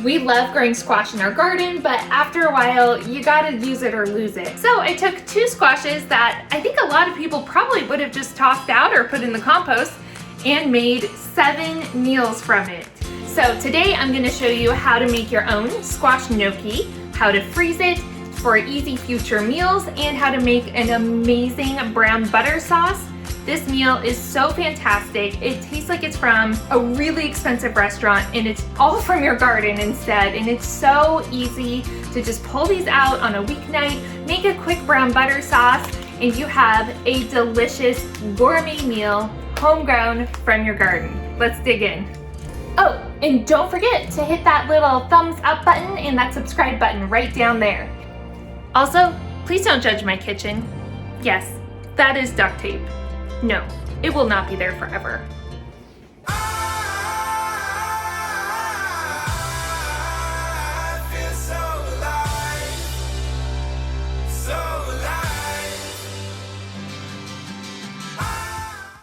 We love growing squash in our garden, but after a while, you gotta use it or lose it. So I took 2 squashes that I think a lot of people probably would have just tossed out or put in the compost and made 7 meals from it. So today I'm gonna show you how to make your own squash gnocchi, how to freeze it for easy future meals, and how to make an amazing brown butter sauce. This meal is so fantastic. It tastes like it's from a really expensive restaurant, and it's all from your garden instead. And it's so easy to just pull these out on a weeknight, make a quick brown butter sauce, and you have a delicious gourmet meal, homegrown from your garden. Let's dig in. Oh, and don't forget to hit that little thumbs up button and that subscribe button right down there. Also, please don't judge my kitchen. Yes, that is duct tape. No, it will not be there forever.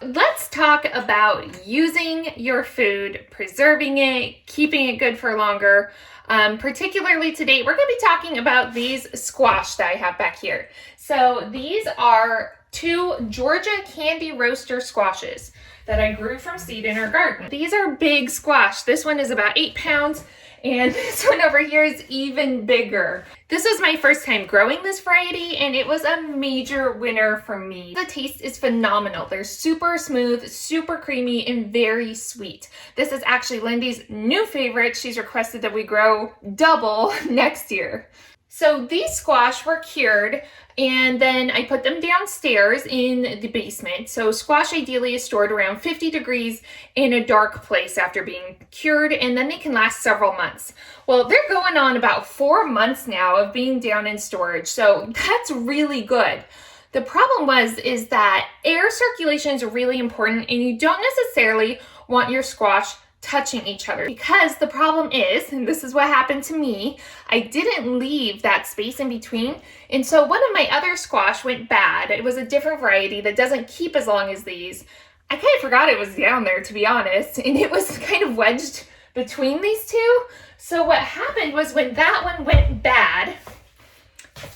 Let's talk about using your food, preserving it, keeping it good for longer. Particularly today, we're going to be talking about these squash that I have back here. So these are 2 Georgia candy roaster squashes that I grew from seed in our garden. These are big squash. This one is about 8 pounds, and this one over here is even bigger. This was my first time growing this variety, and it was a major winner for me. The taste is phenomenal. They're super smooth, super creamy, and very sweet. This is actually Lindy's new favorite. She's requested that we grow double next year. So these squash were cured, and then I put them downstairs in the basement. So squash ideally is stored around 50 degrees in a dark place after being cured, and then they can last several months. Well, they're going on about 4 months now of being down in storage, so that's really good. The problem is that air circulation is really important, and you don't necessarily want your squash touching each other, because the problem is, and this is what happened to me, I didn't leave that space in between, and so one of my other squash went bad. It was a different variety that doesn't keep as long as these. I kind of forgot it was down there, to be honest, and it was kind of wedged between these 2. So what happened was when that one went bad,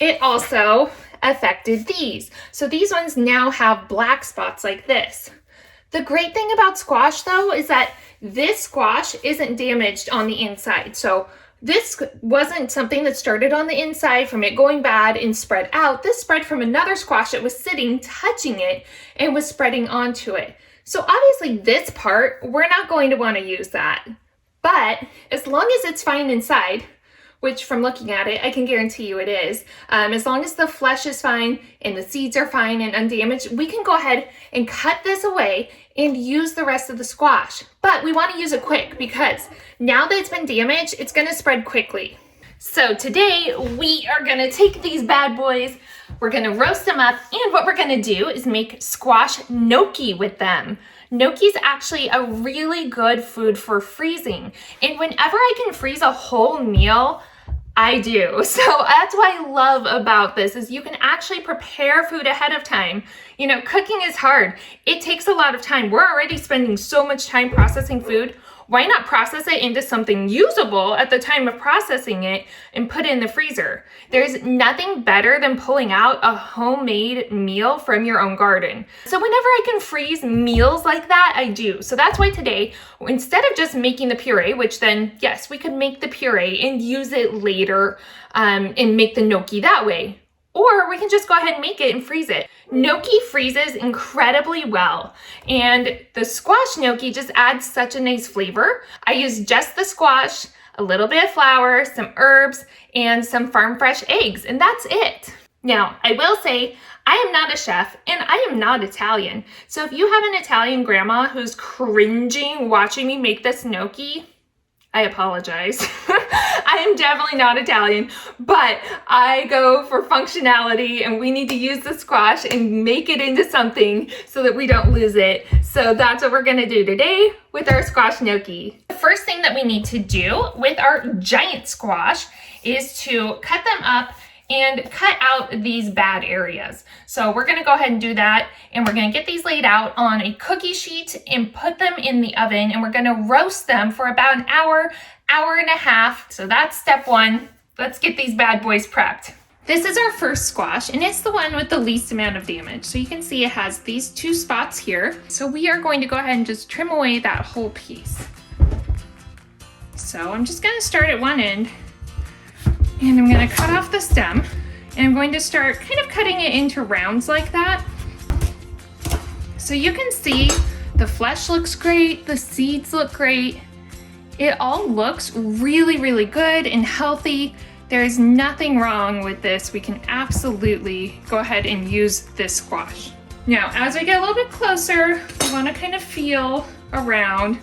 it also affected these. So these ones now have black spots like this. The great thing about squash, though, is that this squash isn't damaged on the inside. So this wasn't something that started on the inside from it going bad and spread out. This spread from another squash that was sitting, touching it, and was spreading onto it. So obviously this part, we're not going to want to use that. But as long as it's fine inside, which from looking at it, I can guarantee you it is. As long as the flesh is fine and the seeds are fine and undamaged, we can go ahead and cut this away and use the rest of the squash. But we want to use it quick, because now that it's been damaged, it's going to spread quickly. So today we are going to take these bad boys, we're going to roast them up, and what we're going to do is make squash gnocchi with them. Gnocchi is actually a really good food for freezing, and whenever I can freeze a whole meal, I do. So that's what I love about this, is you can actually prepare food ahead of time. You know, cooking is hard. It takes a lot of time. We're already spending so much time processing food. Why not process it into something usable at the time of processing it and put it in the freezer? There's nothing better than pulling out a homemade meal from your own garden. So whenever I can freeze meals like that, I do. So that's why today, instead of just making the puree, which then, yes, we could make the puree and use it later and make the gnocchi that way. Or we can just go ahead and make it and freeze it. Gnocchi freezes incredibly well, and the squash gnocchi just adds such a nice flavor. I use just the squash, a little bit of flour, some herbs, and some farm fresh eggs, and that's it. Now, I will say, I am not a chef, and I am not Italian. So if you have an Italian grandma who's cringing watching me make this gnocchi, I apologize. I am definitely not Italian, but I go for functionality, and we need to use the squash and make it into something so that we don't lose it. So that's what we're gonna do today with our squash gnocchi. The first thing that we need to do with our giant squash is to cut them up and cut out these bad areas. So we're gonna go ahead and do that, and we're gonna get these laid out on a cookie sheet and put them in the oven, and we're gonna roast them for about an hour hour and a half. So that's step one. Let's get these bad boys prepped. This is our first squash, and it's the one with the least amount of damage. So you can see it has these 2 spots here. So we are going to go ahead and just trim away that whole piece. So I'm just gonna start at one end, and I'm gonna cut off the stem, and I'm going to start kind of cutting it into rounds like that. So you can see the flesh looks great, the seeds look great. It all looks really, really good and healthy. There is nothing wrong with this. We can absolutely go ahead and use this squash. Now, as we get a little bit closer, we want to kind of feel around.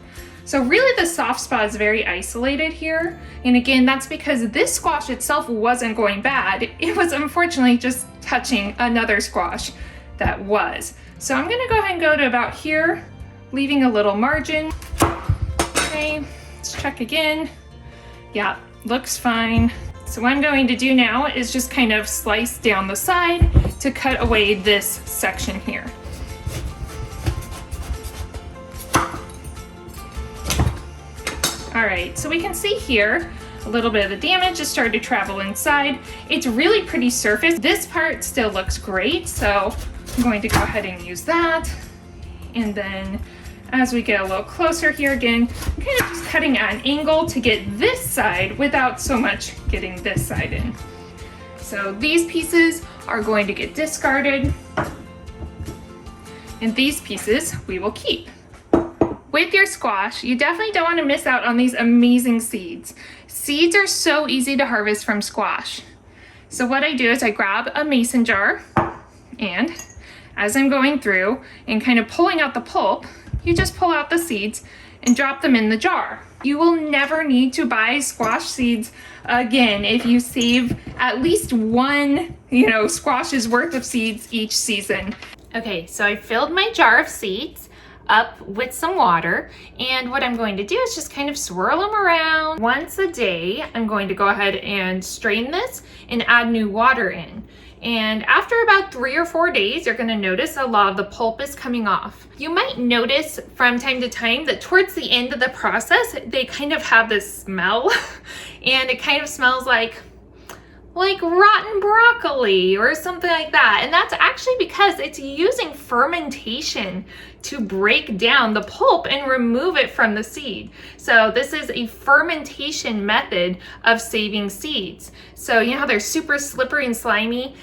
So really the soft spot is very isolated here. And again, that's because this squash itself wasn't going bad. It was unfortunately just touching another squash that was. So I'm gonna go ahead and go to about here, leaving a little margin. Okay, let's check again. Yeah, looks fine. So what I'm going to do now is just kind of slice down the side to cut away this section here. All right, so we can see here a little bit of the damage has started to travel inside. It's really pretty surface. This part still looks great, so I'm going to go ahead and use that. And then as we get a little closer here again, I'm kind of just cutting at an angle to get this side without so much getting this side in. So these pieces are going to get discarded, and these pieces we will keep. With your squash, you definitely don't want to miss out on these amazing seeds. Seeds are so easy to harvest from squash. So what I do is I grab a mason jar, and as I'm going through and kind of pulling out the pulp, you just pull out the seeds and drop them in the jar. You will never need to buy squash seeds again if you save at least one, squash's worth of seeds each season. Okay, so I filled my jar of seeds up with some water, and what I'm going to do is just kind of swirl them around. Once a day, I'm going to go ahead and strain this and add new water in. And after about 3 or 4 days, you're gonna notice a lot of the pulp is coming off. You might notice from time to time that towards the end of the process, they kind of have this smell and it kind of smells like rotten broccoli or something like that. And that's actually because it's using fermentation to break down the pulp and remove it from the seed. So this is a fermentation method of saving seeds. So you know how they're super slippery and slimy?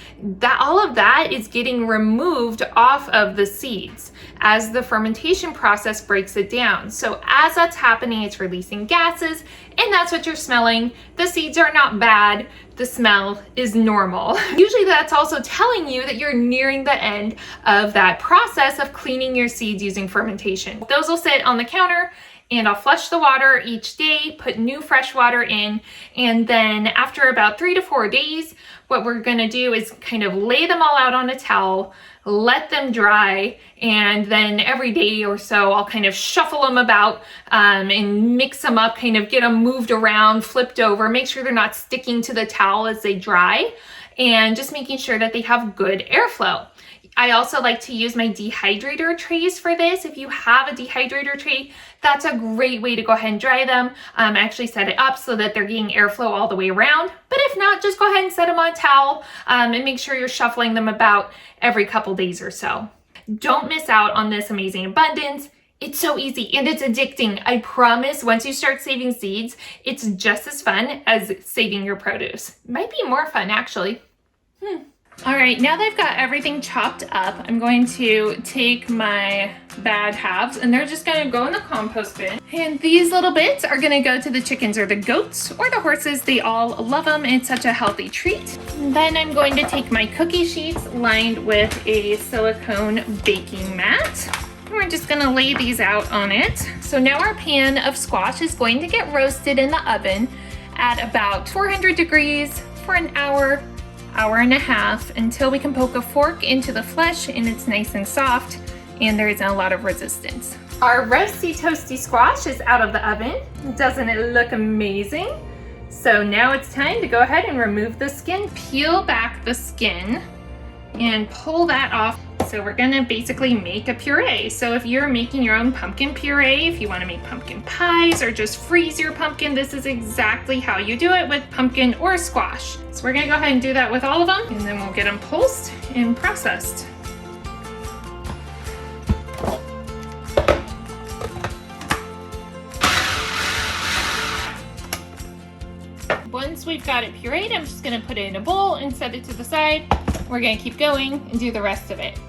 All of that is getting removed off of the seeds as the fermentation process breaks it down. So as that's happening, it's releasing gases, and that's what you're smelling. The seeds are not bad. The smell is normal. Usually that's also telling you that you're nearing the end of that process of cleaning your seeds using fermentation. Those will sit on the counter, and I'll flush the water each day, put new fresh water in, and then after about 3 to 4 days, what we're gonna do is kind of lay them all out on a towel, let them dry, and then every day or so I'll kind of shuffle them about and mix them up, kind of get them moved around, flipped over, make sure they're not sticking to the towel as they dry, and just making sure that they have good airflow. I also like to use my dehydrator trays for this. If you have a dehydrator tray, that's a great way to go ahead and dry them. I actually set it up so that they're getting airflow all the way around. But if not, just go ahead and set them on a towel and make sure you're shuffling them about every couple days or so. Don't miss out on this amazing abundance. It's so easy and it's addicting. I promise once you start saving seeds, it's just as fun as saving your produce. Might be more fun actually. All right, now that I've got everything chopped up, I'm going to take my bad halves and they're just gonna go in the compost bin. And these little bits are gonna go to the chickens or the goats or the horses. They all love them. It's such a healthy treat. And then I'm going to take my cookie sheets lined with a silicone baking mat. And we're just gonna lay these out on it. So now our pan of squash is going to get roasted in the oven at about 400 degrees for an hour and a half until we can poke a fork into the flesh and it's nice and soft and there isn't a lot of resistance. Our roasty toasty squash is out of the oven. Doesn't it look amazing? So now it's time to go ahead and remove the skin. Peel back the skin and pull that off So we're gonna basically make a puree. So if you're making your own pumpkin puree, if you wanna make pumpkin pies or just freeze your pumpkin, this is exactly how you do it with pumpkin or squash. So we're gonna go ahead and do that with all of them, and then we'll get them pulsed and processed. Once we've got it pureed, I'm just gonna put it in a bowl and set it to the side. We're gonna keep going and do the rest of it.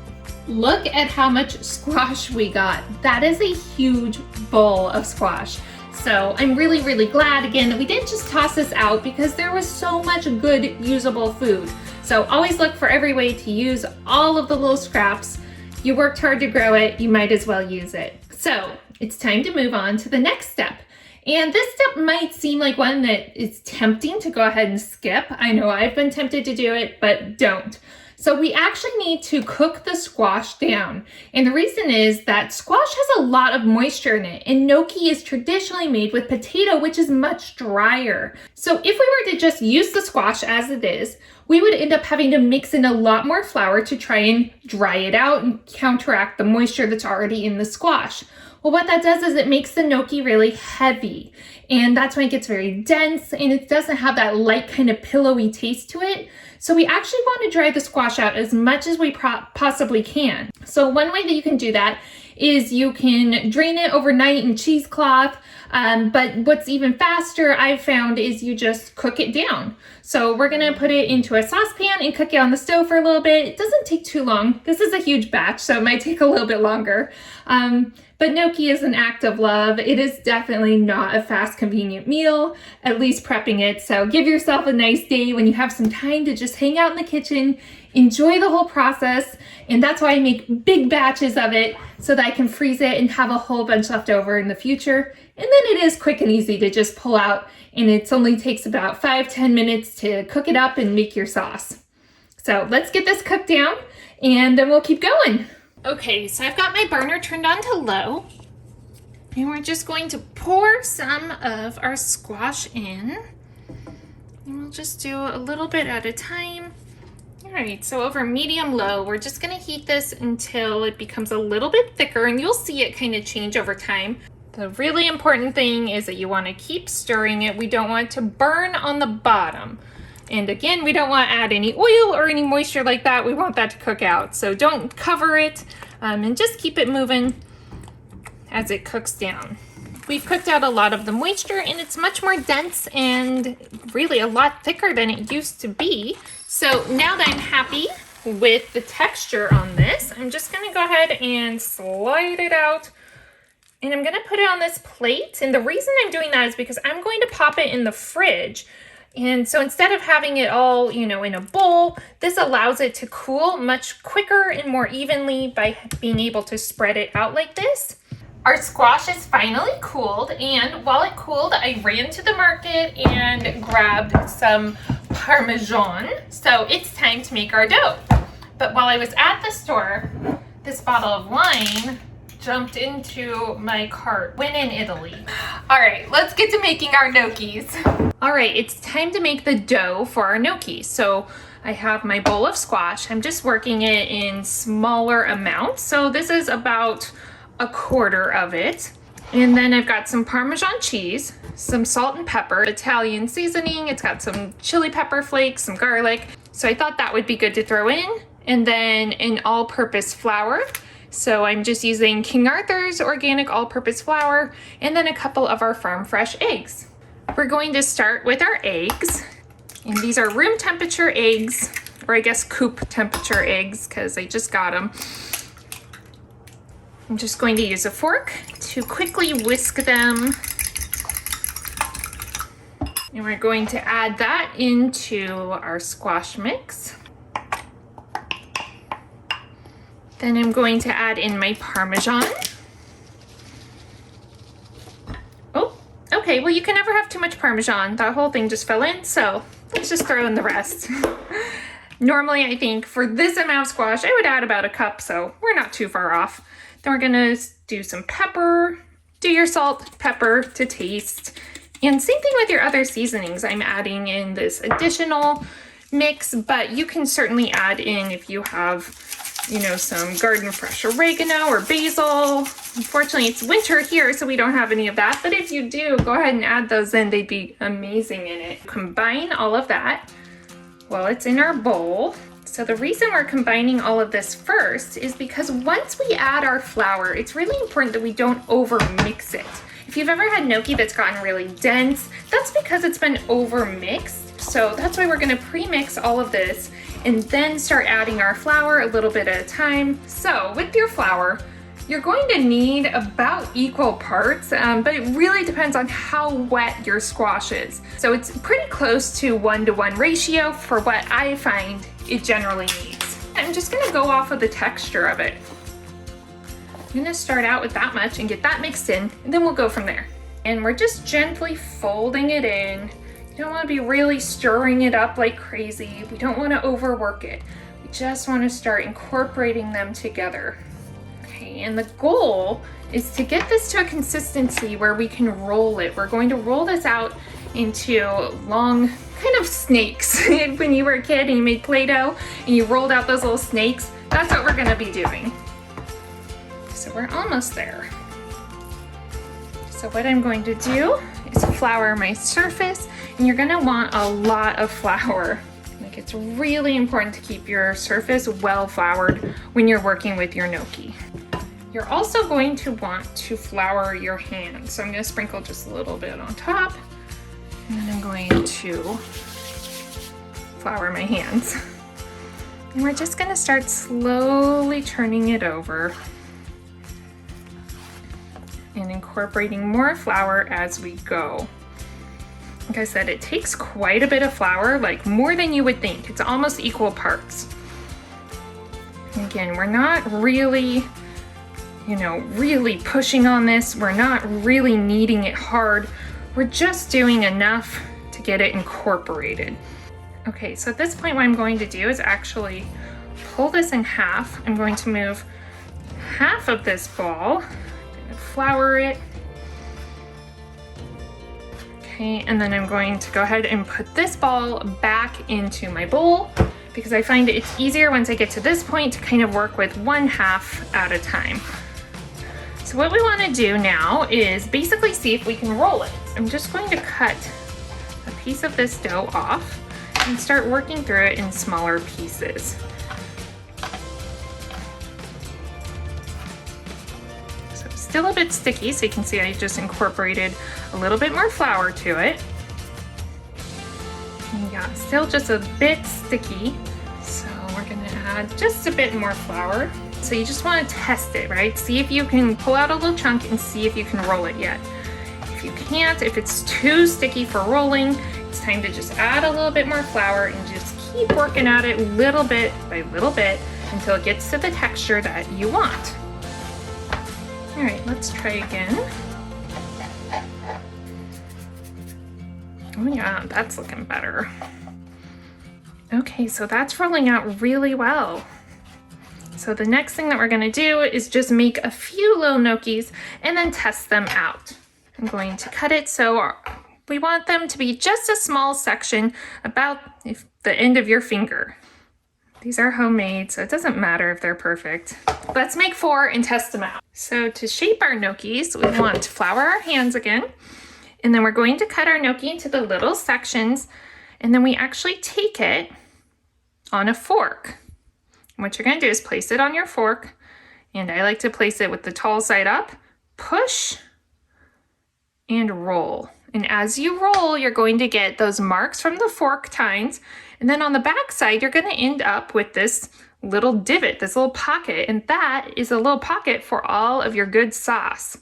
Look at how much squash we got. That is a huge bowl of squash. So I'm really, really glad again that we didn't just toss this out because there was so much good usable food. So always look for every way to use all of the little scraps. You worked hard to grow it, you might as well use it. So it's time to move on to the next step. And this step might seem like one that is tempting to go ahead and skip. I know I've been tempted to do it, but don't. So we actually need to cook the squash down. And the reason is that squash has a lot of moisture in it, and gnocchi is traditionally made with potato, which is much drier. So if we were to just use the squash as it is, we would end up having to mix in a lot more flour to try and dry it out and counteract the moisture that's already in the squash. Well, what that does is it makes the gnocchi really heavy, and that's when it gets very dense and it doesn't have that light kind of pillowy taste to it. So we actually want to dry the squash out as much as we possibly can. So one way that you can do that is you can drain it overnight in cheesecloth, but what's even faster I've found is you just cook it down. So we're gonna put it into a saucepan and cook it on the stove for a little bit. It doesn't take too long. This is a huge batch, so it might take a little bit longer. But gnocchi is an act of love. It is definitely not a fast, convenient meal, at least prepping it. So give yourself a nice day when you have some time to just hang out in the kitchen, enjoy the whole process. And that's why I make big batches of it so that I can freeze it and have a whole bunch left over in the future. And then it is quick and easy to just pull out, and it only takes about 5-10 minutes to cook it up and make your sauce. So let's get this cooked down and then we'll keep going. Okay, so I've got my burner turned on to low, and we're just going to pour some of our squash in, and we'll just do a little bit at a time. All right, so over medium-low, we're just gonna heat this until it becomes a little bit thicker, and you'll see it kind of change over time. The really important thing is that you wanna keep stirring it. We don't want it to burn on the bottom. And again, we don't want to add any oil or any moisture like that. We want that to cook out. So don't cover it, and just keep it moving as it cooks down. We've cooked out a lot of the moisture, and it's much more dense and really a lot thicker than it used to be. So now that I'm happy with the texture on this, I'm just going to go ahead and slide it out. And I'm going to put it on this plate. And the reason I'm doing that is because I'm going to pop it in the fridge. And so instead of having it all, in a bowl, this allows it to cool much quicker and more evenly by being able to spread it out like this. Our squash is finally cooled, and while it cooled, I ran to the market and grabbed some Parmesan. So it's time to make our dough. But while I was at the store, this bottle of wine jumped into my cart when in Italy. All right, let's get to making our gnocchis. All right, it's time to make the dough for our gnocchi. So I have my bowl of squash. I'm just working it in smaller amounts. So this is about a quarter of it. And then I've got some Parmesan cheese, some salt and pepper, Italian seasoning. It's got some chili pepper flakes, some garlic. So I thought that would be good to throw in. And then an all-purpose flour. So I'm just using King Arthur's organic all-purpose flour, and then a couple of our farm fresh eggs. We're going to start with our eggs, and these are room temperature eggs, or I guess coop temperature eggs, because I just got them. I'm just going to use a fork to quickly whisk them. And we're going to add that into our squash mix. Then I'm going to add in my Parmesan. Oh, okay, well you can never have too much Parmesan. That whole thing just fell in, so let's just throw in the rest. Normally, I think for this amount of squash, I would add about a cup, so we're not too far off. Then we're gonna do some pepper. Do your salt, pepper to taste. And same thing with your other seasonings. I'm adding in this additional mix, but you can certainly add in if you have you know, some garden fresh oregano or basil. Unfortunately, it's winter here, so we don't have any of that. But if you do, go ahead and add those in. They'd be amazing in it. Combine all of that while it's in our bowl. So the reason we're combining all of this first is because once we add our flour, it's really important that we don't over mix it. If you've ever had gnocchi that's gotten really dense, that's because it's been over mixed. So that's why we're gonna pre-mix all of this and then start adding our flour a little bit at a time. So with your flour, you're going to need about equal parts, but it really depends on how wet your squash is. So it's pretty close to 1-to-1 ratio for what I find it generally needs. I'm just gonna go off of the texture of it. I'm gonna start out with that much and get that mixed in, and then we'll go from there. And we're just gently folding it in. You don't wanna be really stirring it up like crazy. We don't wanna overwork it. We just wanna start incorporating them together. Okay, and the goal is to get this to a consistency where we can roll it. We're going to roll this out into long kind of snakes. When you were a kid and you made Play-Doh and you rolled out those little snakes, that's what we're gonna be doing. So we're almost there. So what I'm going to do is flour my surface, and you're gonna want a lot of flour. Like, it's really important to keep your surface well floured when you're working with your gnocchi. You're also going to want to flour your hands. So I'm gonna sprinkle just a little bit on top, and then I'm going to flour my hands. And we're just gonna start slowly turning it over and incorporating more flour as we go. Like I said, it takes quite a bit of flour, like more than you would think. It's almost equal parts. And again, we're not really, you know, really pushing on this. We're not really kneading it hard. We're just doing enough to get it incorporated. Okay, so at this point, what I'm going to do is actually pull this in half. I'm going to move half of this ball, flour it. Okay, and then I'm going to go ahead and put this ball back into my bowl because I find it's easier once I get to this point to kind of work with 1/2 at a time. So what we want to do now is basically see if we can roll it. I'm just going to cut a piece of this dough off and start working through it in smaller pieces. So it's still a bit sticky, so you can see I just incorporated a little bit more flour to it. And yeah, still just a bit sticky. So we're gonna add just a bit more flour. So you just want to test it, right? See if you can pull out a little chunk and see if you can roll it yet. If you can't, if it's too sticky for rolling, it's time to just add a little bit more flour and just keep working at it little bit by little bit until it gets to the texture that you want. All right, let's try again. Oh yeah, that's looking better. Okay, so that's rolling out really well. So the next thing that we're gonna do is just make a few little gnocchis and then test them out. I'm going to cut it so we want them to be just a small section about the end of your finger. These are homemade, so it doesn't matter if they're perfect. Let's make 4 and test them out. So to shape our gnocchis, we want to flour our hands again, and then we're going to cut our gnocchi into the little sections, and then we actually take it on a fork. What you're gonna do is place it on your fork, and I like to place it with the tall side up, push, and roll. And as you roll, you're going to get those marks from the fork tines, and then on the back side, you're gonna end up with this little divot, this little pocket, and that is a little pocket for all of your good sauce.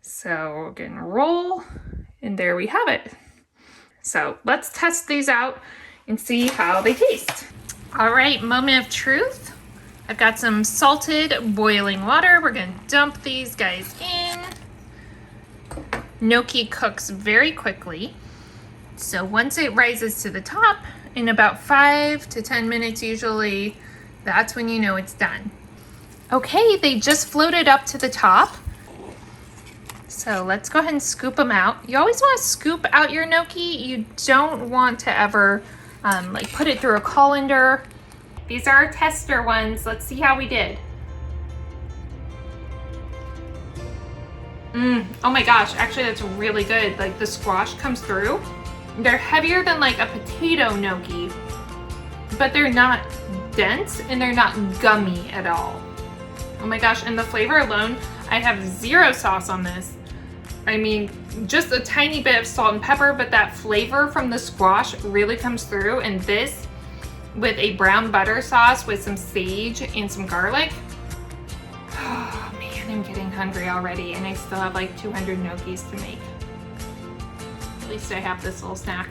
So we're gonna roll, and there we have it. So let's test these out and see how they taste. All right, moment of truth. I've got some salted boiling water. We're gonna dump these guys in. Gnocchi cooks very quickly. So once it rises to the top, in about 5 to 10 minutes usually, that's when you know it's done. Okay, they just floated up to the top. So let's go ahead and scoop them out. You always wanna scoop out your gnocchi. You don't want to ever like put it through a colander. These are our tester ones. Let's see how we did. Oh my gosh, actually that's really good. Like the squash comes through. They're heavier than like a potato gnocchi, but they're not dense and they're not gummy at all. Oh my gosh, and the flavor alone, I have zero sauce on this. I mean, just a tiny bit of salt and pepper, but that flavor from the squash really comes through. And this with a brown butter sauce with some sage and some garlic. Oh man, I'm getting hungry already, and I still have like 200 gnocchis to make. At least I have this little snack.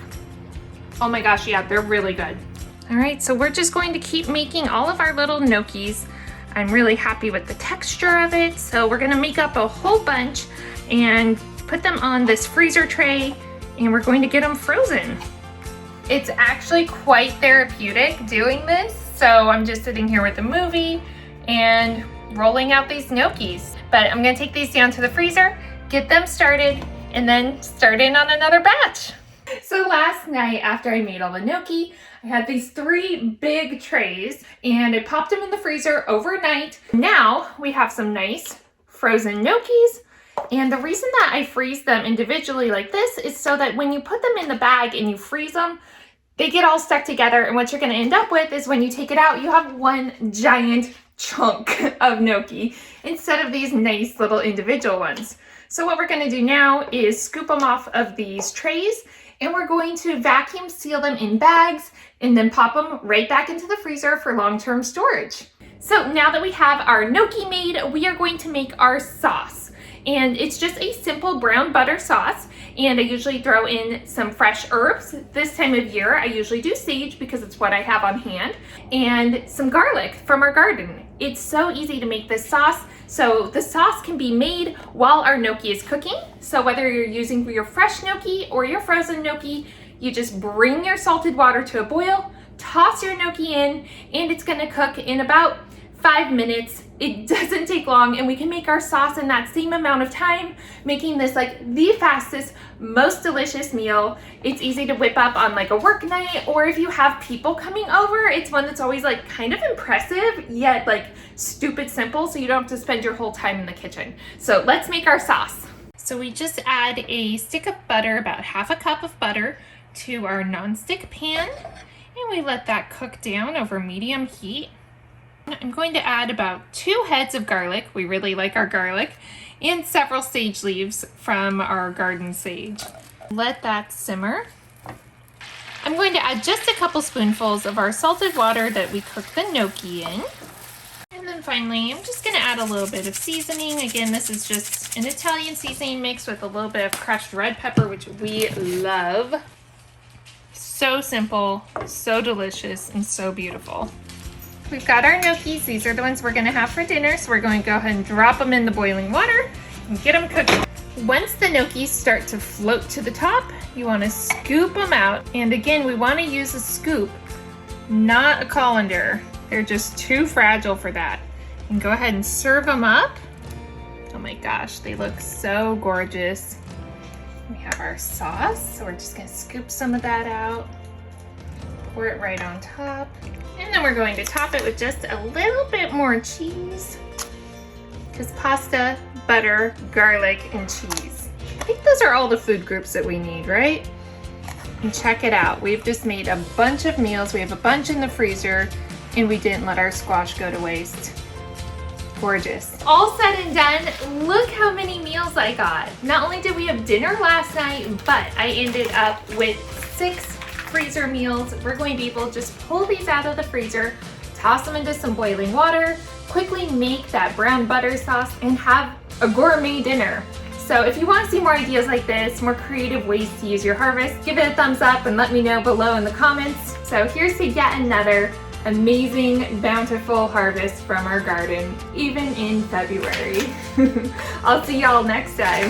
Oh my gosh, yeah, they're really good. All right, so we're just going to keep making all of our little gnocchis. I'm really happy with the texture of it, so we're gonna make up a whole bunch and put them on this freezer tray, and we're going to get them frozen. It's actually quite therapeutic doing this, so I'm just sitting here with a movie and rolling out these gnocchis. But I'm gonna take these down to the freezer, get them started, and then start in on another batch. So last night after I made all the gnocchi, I had these 3 big trays and I popped them in the freezer overnight. Now we have some nice frozen gnocchis. And the reason that I freeze them individually like this is so that when you put them in the bag and you freeze them, they get all stuck together, and what you're gonna end up with is when you take it out, you have one giant chunk of gnocchi instead of these nice little individual ones. So what we're gonna do now is scoop them off of these trays, and we're going to vacuum seal them in bags and then pop them right back into the freezer for long-term storage. So now that we have our gnocchi made, we are going to make our sauce. And it's just a simple brown butter sauce, and I usually throw in some fresh herbs. This time of year, I usually do sage because it's what I have on hand, and some garlic from our garden. It's so easy to make this sauce. So the sauce can be made while our gnocchi is cooking. So whether you're using your fresh gnocchi or your frozen gnocchi, you just bring your salted water to a boil, toss your gnocchi in, and it's gonna cook in about 5 minutes. It doesn't take long, and we can make our sauce in that same amount of time, making this like the fastest, most delicious meal. It's easy to whip up on like a work night, or if you have people coming over, it's one that's always like kind of impressive, yet like stupid simple, so you don't have to spend your whole time in the kitchen. So let's make our sauce. So we just add a stick of butter, about half a cup of butter, to our nonstick pan, and we let that cook down over medium heat. I'm going to add about 2 heads of garlic. We really like our garlic, and several sage leaves from our garden sage. Let that simmer. I'm going to add just a couple spoonfuls of our salted water that we cooked the gnocchi in. And then finally, I'm just going to add a little bit of seasoning. Again, this is just an Italian seasoning mix with a little bit of crushed red pepper, which we love. So simple, so delicious, and so beautiful. We've got our gnocchis. These are the ones we're gonna have for dinner, so we're going to go ahead and drop them in the boiling water and get them cooking. Once the gnocchis start to float to the top, you wanna scoop them out. And again, we wanna use a scoop, not a colander. They're just too fragile for that. And go ahead and serve them up. Oh my gosh, they look so gorgeous. We have our sauce, so we're just gonna scoop some of that out, pour it right on top. And then we're going to top it with just a little bit more cheese, because pasta, butter, garlic, and cheese. I think those are all the food groups that we need, right? And check it out. We've just made a bunch of meals. We have a bunch in the freezer, and we didn't let our squash go to waste. Gorgeous. All said and done, look how many meals I got. Not only did we have dinner last night, but I ended up with 6 freezer meals. We're going to be able to just pull these out of the freezer, toss them into some boiling water, quickly make that brown butter sauce, and have a gourmet dinner. So if you want to see more ideas like this, more creative ways to use your harvest, give it a thumbs up and let me know below in the comments. So here's to yet another amazing, bountiful harvest from our garden, even in February. I'll see y'all next time.